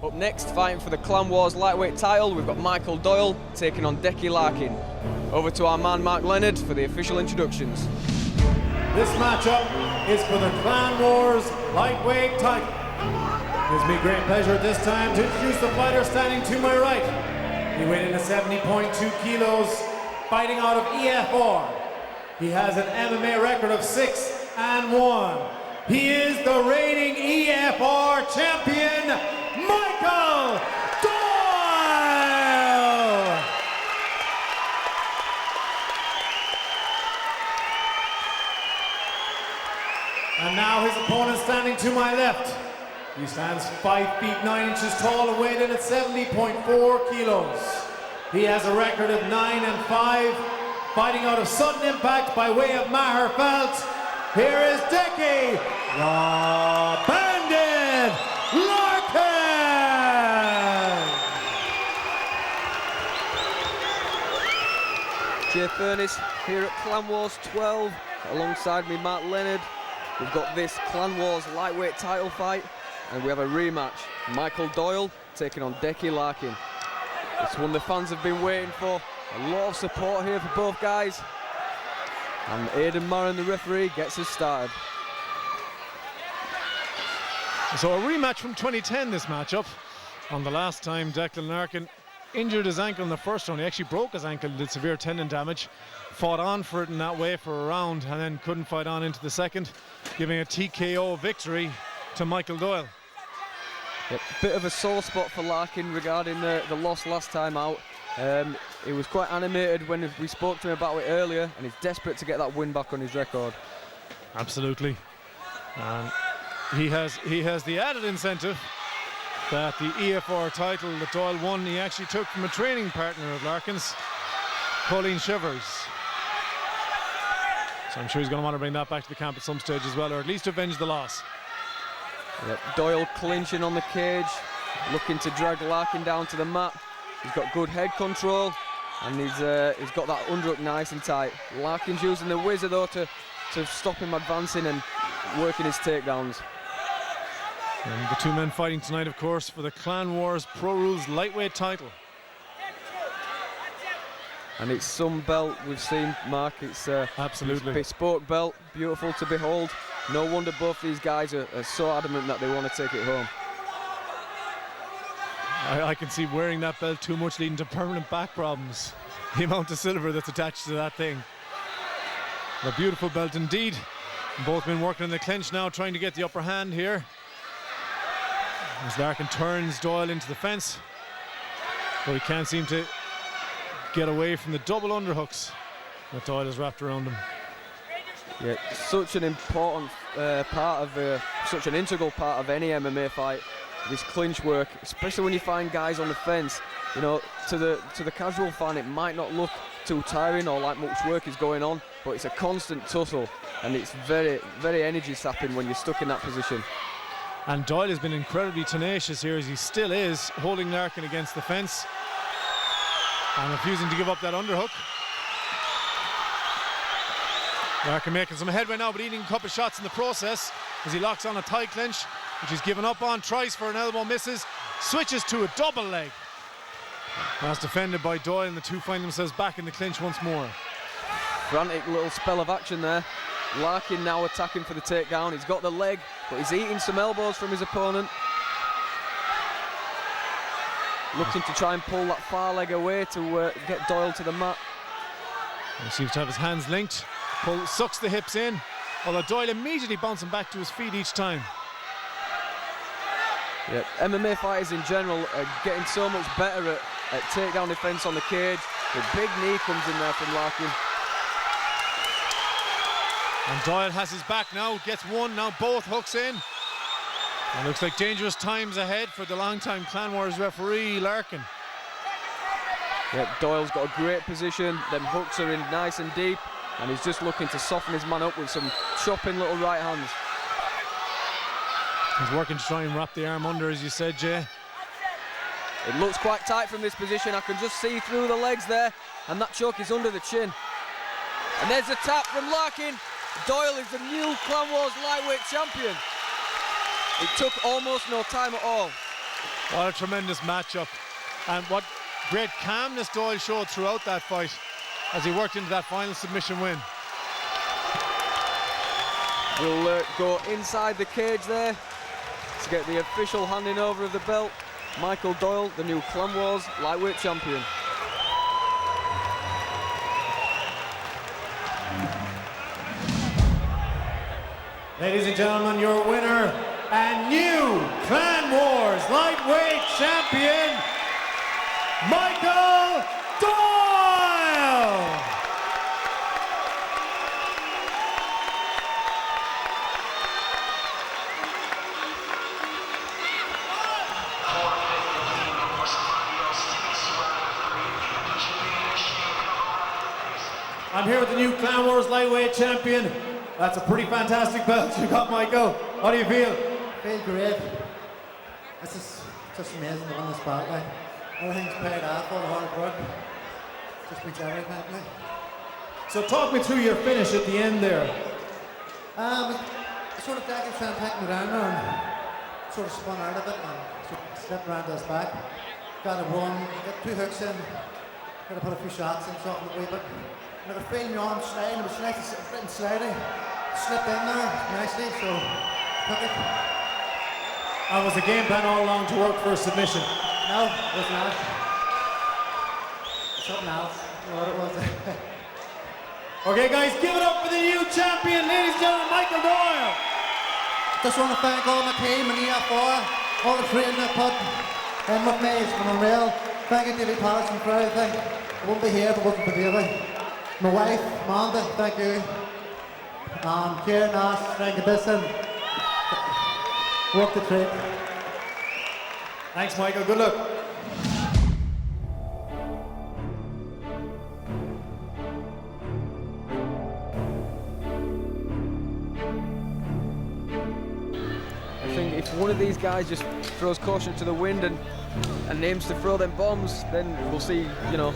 Up next, fighting for the Clan Wars lightweight title, we've got Michael Doyle taking on Decky Larkin. Over to our man Mark Leonard for the official introductions. This matchup is for the Clan Wars lightweight title. It gives me great pleasure at this time to introduce the fighter standing to my right. He weighed in at 70.2 kilos, fighting out of EFR. He has an MMA record of 6-1. He is the reigning EFR champion, Michael Doyle! And now his opponent standing to my left. He stands 5 feet 9 inches tall and weighed in at 70.4 kilos. He has a record of 9-5, fighting out of sudden impact by way of Maherfeld. Here is Decky, the Bandit Larkin! Jay Furnace here at Clan Wars 12, alongside me Mark Leonard. We've got this Clan Wars lightweight title fight, and we have a rematch. Michael Doyle taking on Decky Larkin. It's one the fans have been waiting for. A lot of support here for both guys. And Aidan Marin, the referee, gets us started. So a rematch from 2010, this matchup. On the last time, Declan Larkin injured his ankle in the first round. He actually broke his ankle, did severe tendon damage. Fought on for it in that way for a round, and then couldn't fight on into the second, giving a TKO victory to Michael Doyle. Yep, bit of a sore spot for Larkin regarding the loss last time out. He was quite animated when we spoke to him about it earlier, and he's desperate to get that win back on his record. Absolutely. And he has the added incentive that the EFR title that Doyle won, he actually took from a training partner of Larkin's, Colleen Shivers. So I'm sure he's going to want to bring that back to the camp at some stage as well, or at least avenge the loss. Yep, Doyle clinching on the cage, looking to drag Larkin down to the mat. He's got good head control, and he's got that underhook nice and tight. Larkin's using the whizzer though to stop him advancing and working his takedowns. And the two men fighting tonight, of course, for the Clan Wars Pro Rules lightweight title. And it's some belt we've seen, Mark. It's absolutely it's bespoke belt, beautiful to behold. No wonder both these guys are so adamant that they want to take it home. I can see wearing that belt too much leading to permanent back problems. The amount of silver that's attached to that thing. A beautiful belt indeed. Both men working in the clinch now, trying to get the upper hand here. As Larkin turns Doyle into the fence, but he can't seem to get away from the double underhooks that Doyle has wrapped around him. Yeah, such an important part of, such an integral part of any MMA fight. This clinch work, especially when you find guys on the fence. You know, to the casual fan, it might not look too tiring or like much work is going on, but it's a constant tussle, and it's very, very energy sapping when you're stuck in that position. And Doyle has been incredibly tenacious here, as he still is, holding Larkin against the fence and refusing to give up that underhook. Larkin making some headway now, but eating a couple of shots in the process as he locks on a tight clinch, which he's given up on, tries for an elbow, misses, switches to a double leg. That's defended by Doyle, and the two find themselves back in the clinch once more. Frantic little spell of action there. Larkin now attacking for the takedown. He's got the leg, but he's eating some elbows from his opponent. Looking to try and pull that far leg away to get Doyle to the mat. He seems to have his hands linked. Sucks the hips in, although Doyle immediately bouncing back to his feet each time. Yeah, MMA fighters in general are getting so much better at takedown defense on the cage. The big knee comes in there from Larkin. And Doyle has his back now, gets one, now both hooks in. And looks like dangerous times ahead for the long-time Clan Wars referee, Larkin. Yep, Doyle's got a great position, them hooks are in nice and deep, and he's just looking to soften his man up with some chopping little right hands. He's working to try and wrap the arm under, as you said, Jay. It looks quite tight from this position. I can just see through the legs there, and that choke is under the chin. And there's a tap from Larkin. Doyle is the new Clan Wars lightweight champion. It took almost no time at all. What a tremendous matchup. And what great calmness Doyle showed throughout that fight as he worked into that final submission win. We'll go inside the cage there to get the official handing over of the belt. Michael Doyle, the new Clan Wars lightweight champion. Ladies and gentlemen, your winner and new Clan Wars lightweight champion, Michael Doyle! I'm here with the new Clan Wars lightweight champion. That's a pretty fantastic belt you got, Michael. How do you feel? Feel great. This is just amazing to win this belt. Like, everything's paid off, all the hard work. Just beats everything. Like. So talk me through your finish at the end there. I sort of Decky trying to take me down there and sort of spun out of it and sort of slipped around his back. Got a run, got 2 hooks in, got to put a few shots in, something a wee bit. I could feel my arm sliding, it was nice to sit and sliding. Slipped in there nicely, so took it. Was the game plan all along to work for a submission? No, it was not. Something else. I don't know what it was. Okay, guys, give it up for the new champion, ladies and gentlemen, Michael Doyle. Just want to thank all my team and EF4, all the training they put in with me. It's been unreal. Thank you, Davy Patterson, for everything. I wouldn't be here if it wasn't for Davy. My wife, Amanda, thank you. Kieran Nash, thank you, Bisson. Work the trip. Thanks, Michael. Good luck. I think if one of these guys just throws caution to the wind and aims to throw them bombs, then we'll see, you know,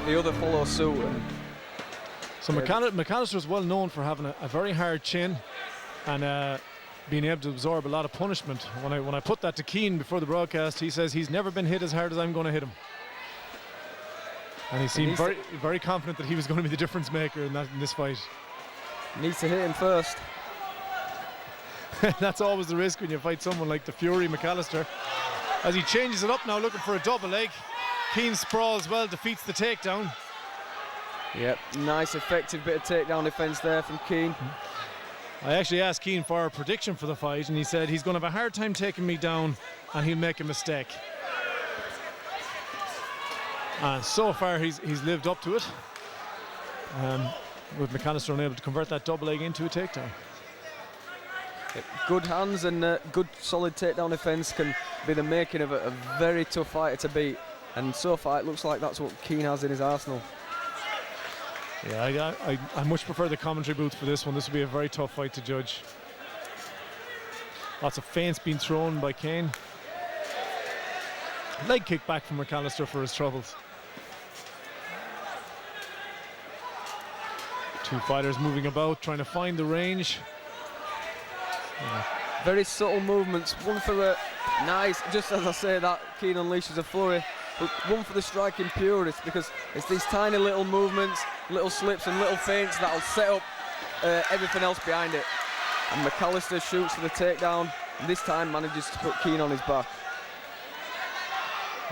the other follow suit. So McAllister's well known for having a very hard chin and being able to absorb a lot of punishment. When I put that to Keane before the broadcast, he says he's never been hit as hard as I'm going to hit him. And he seemed very confident that he was going to be the difference maker in this fight. Needs to hit him first. That's always the risk when you fight someone like the Fury McAllister. As he changes it up now, looking for a double leg. Keane sprawls well, defeats the takedown. Yep, nice effective bit of takedown defense there from Keane. I actually asked Keane for a prediction for the fight, and he said he's going to have a hard time taking me down and he'll make a mistake. And so far he's lived up to it, with McAllister unable to convert that double leg into a takedown. Yep, good hands and good solid takedown defense can be the making of a very tough fighter to beat, and so far it looks like that's what Keane has in his arsenal. Yeah, I much prefer the commentary booth for this one. This will be a very tough fight to judge. Lots of feints being thrown by Kane. Leg kick back from McAllister for his troubles. Two fighters moving about, trying to find the range. Yeah. Very subtle movements. One for a nice, just as I say that, Keane unleashes a flurry. But one for the striking purists, because it's these tiny little movements, little slips and little feints that'll set up everything else behind it. And McAllister shoots for the takedown, and this time manages to put Keane on his back.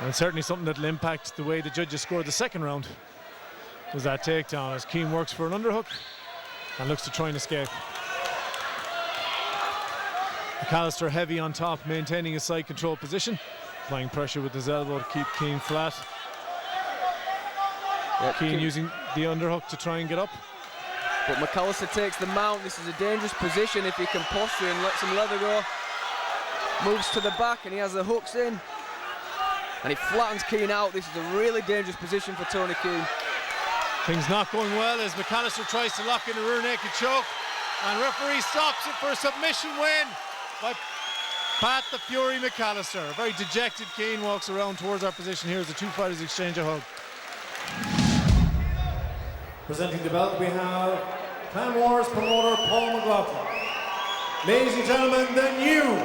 And certainly something that'll impact the way the judges scored the second round was that takedown, as Keane works for an underhook and looks to try and escape. McAllister heavy on top, maintaining his side control position, applying pressure with his elbow to keep Keane flat. Yep, Keane using the underhook to try and get up. But McAllister takes the mount. This is a dangerous position if he can posture and let some leather go. Moves to the back and he has the hooks in. And he flattens Keane out. This is a really dangerous position for Tony Keane. Things not going well as McAllister tries to lock in a rear naked choke. And referee stops it for a submission win by Pat the Fury McAllister. A very dejected Keane walks around towards our position here as the two fighters exchange a hug. Presenting the belt, we have Clan Wars promoter Paul McLaughlin. Ladies and gentlemen, the new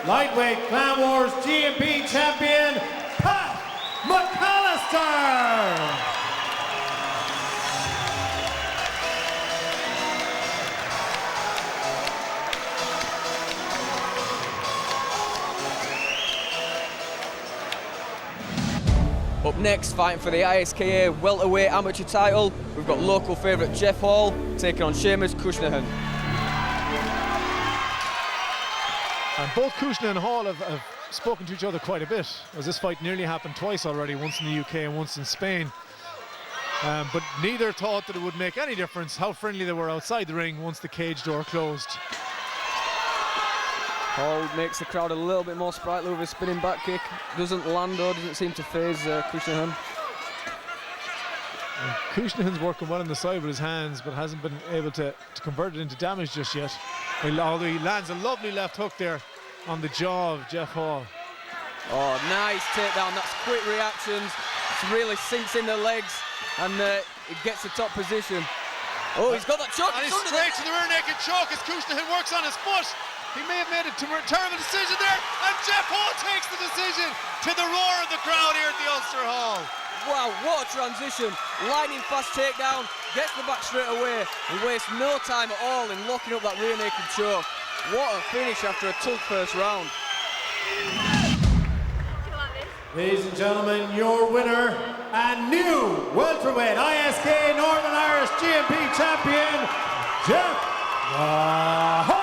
lightweight Clan Wars G&P champion, Pat McAllister. Up next, fighting for the ISKA welterweight amateur title, we've got local favourite Jeff Hall taking on Seamus Cushnahan. And both Cushnan and Hall have spoken to each other quite a bit, as this fight nearly happened twice already, once in the UK and once in Spain. But neither thought that it would make any difference how friendly they were outside the ring once the cage door closed. Hall makes the crowd a little bit more sprightly with his spinning back kick. Doesn't land though, doesn't seem to faze Cushnahan. Cushnahan's working well on the side with his hands, but hasn't been able to convert it into damage just yet. Although he lands a lovely left hook there on the jaw of Jeff Hall. Oh, nice takedown. That's quick reactions. It really sinks in the legs and it gets the top position. Oh, he's got that choke. And he's straight to the rear naked choke as Cushnahan works on his foot. He may have made a terrible decision there, and Jeff Hall takes the decision to the roar of the crowd here at the Ulster Hall. Wow, what a transition. Lightning fast takedown, gets the back straight away, and wastes no time at all in locking up that rear naked choke. What a finish after a tough first round. Ladies and gentlemen, your winner and new welterweight ISK Northern Irish G&P champion, Jeff Hall.